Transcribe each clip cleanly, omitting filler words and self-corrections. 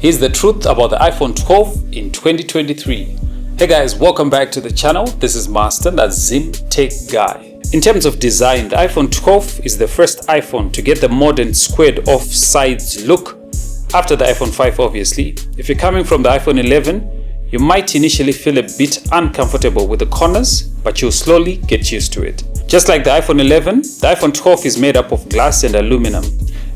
Here's the truth about the iPhone 12 in 2023. Hey guys, welcome back to the channel. This is Master, that's Zim Tech Guy. In terms of design, the iPhone 12 is the first iPhone to get the modern squared off sides look after the iPhone 5 obviously. If you're coming from the iPhone 11, you might initially feel a bit uncomfortable with the corners, but you'll slowly get used to it. Just like the iPhone 11, the iPhone 12 is made up of glass and aluminum,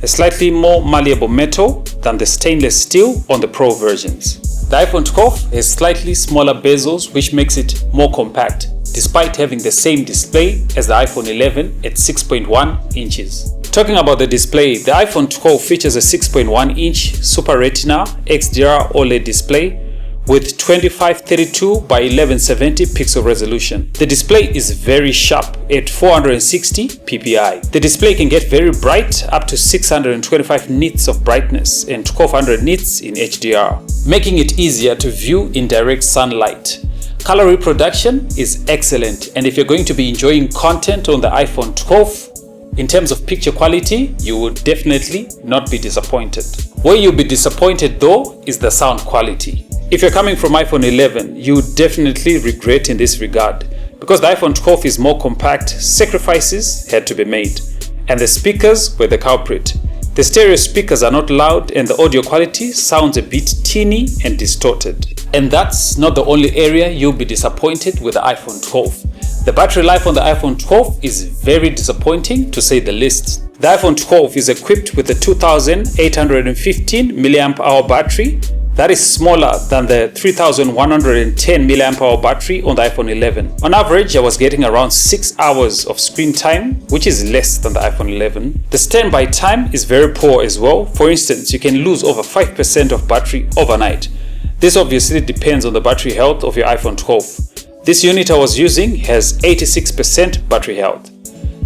a slightly more malleable metal than the stainless steel on the Pro versions. The iPhone 12 has slightly smaller bezels, which makes it more compact, despite having the same display as the iPhone 11 at 6.1 inches. Talking about the display, the iPhone 12 features a 6.1-inch Super Retina XDR OLED display with 2532 by 1170 pixel resolution. The display is very sharp at 460 ppi. The display can get very bright, up to 625 nits of brightness and 1200 nits in HDR, making it easier to view in direct sunlight. Color reproduction is excellent, and if you're going to be enjoying content on the iPhone 12, in terms of picture quality, you will definitely not be disappointed. Where you'll be disappointed though is the sound quality. If you're coming from iPhone 11, you would definitely regret in this regard. Because the iPhone 12 is more compact, sacrifices had to be made, and the speakers were the culprit. The stereo speakers are not loud and the audio quality sounds a bit teeny and distorted. And that's not the only area you'll be disappointed with the iPhone 12. The battery life on the iPhone 12 is very disappointing, to say the least. The iPhone 12 is equipped with a 2815 mAh battery that is smaller than the 3110 mAh battery on the iPhone 11. On average, I was getting around 6 hours of screen time, which is less than the iPhone 11. The standby time is very poor as well. For instance, you can lose over 5% of battery overnight. This obviously depends on the battery health of your iPhone 12. This unit I was using has 86% battery health.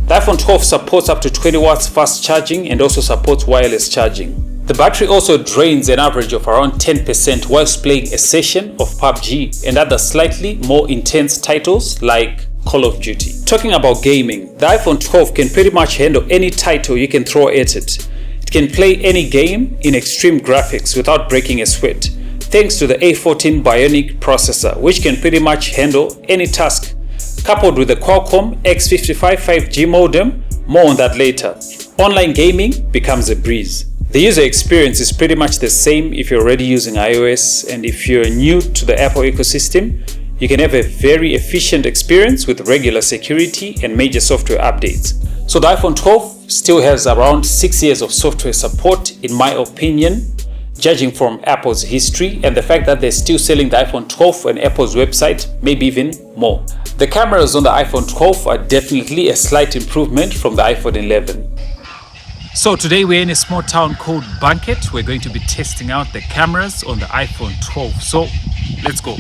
The iPhone 12 supports up to 20 watts fast charging and also supports wireless charging. The battery also drains an average of around 10% whilst playing a session of PUBG and other slightly more intense titles like Call of Duty. Talking about gaming, the iPhone 12 can pretty much handle any title you can throw at it. It can play any game in extreme graphics without breaking a sweat, thanks to the A14 Bionic processor, which can pretty much handle any task. Coupled with the Qualcomm X55 5G modem, more on that later. Online gaming becomes a breeze. The user experience is pretty much the same if you're already using iOS, and if you're new to the Apple ecosystem, you can have a very efficient experience with regular security and major software updates. So the iPhone 12 still has around 6 years of software support in my opinion, judging from Apple's history and the fact that they're still selling the iPhone 12 on Apple's website, maybe even more. The cameras on the iPhone 12 are definitely a slight improvement from the iPhone 11. So today we're in a small town called Banket. We're going to be testing out the cameras on the iPhone 12. So let's go.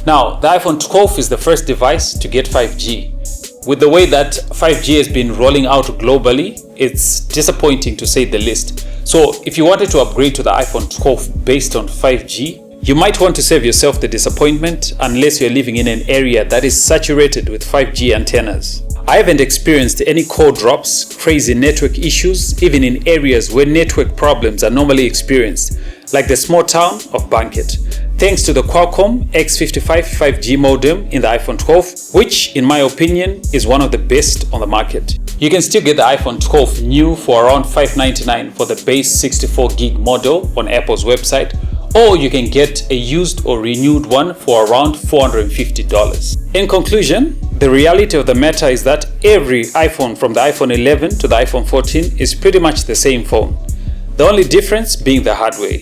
Now, the iPhone 12 is the first device to get 5G. With the way that 5G has been rolling out globally, it's disappointing to say the least. So if you wanted to upgrade to the iPhone 12 based on 5G, you might want to save yourself the disappointment unless you're living in an area that is saturated with 5G antennas. I haven't experienced any call drops, crazy network issues, even in areas where network problems are normally experienced, like the small town of Banket, thanks to the Qualcomm X55 5G modem in the iPhone 12, which in my opinion is one of the best on the market. You can still get the iPhone 12 new for around $599 for the base 64 gig model on Apple's website, or you can get a used or renewed one for around $450. In conclusion, The reality of the matter is that every iPhone from the iPhone 11 to the iPhone 14 is pretty much the same phone. The only difference being the hardware.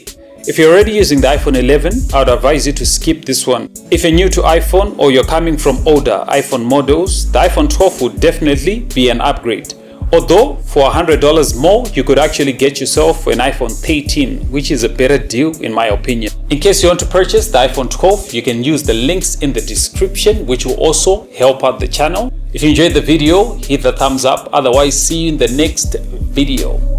If you're already using the iPhone 11, I would advise you to skip this one. If you're new to iPhone or you're coming from older iPhone models, the iPhone 12 would definitely be an upgrade. Although for $100 more, you could actually get yourself an iPhone 13, which is a better deal in my opinion. In case you want to purchase the iPhone 12, you can use the links in the description, which will also help out the channel. If you enjoyed the video, hit the thumbs up. Otherwise, see you in the next video.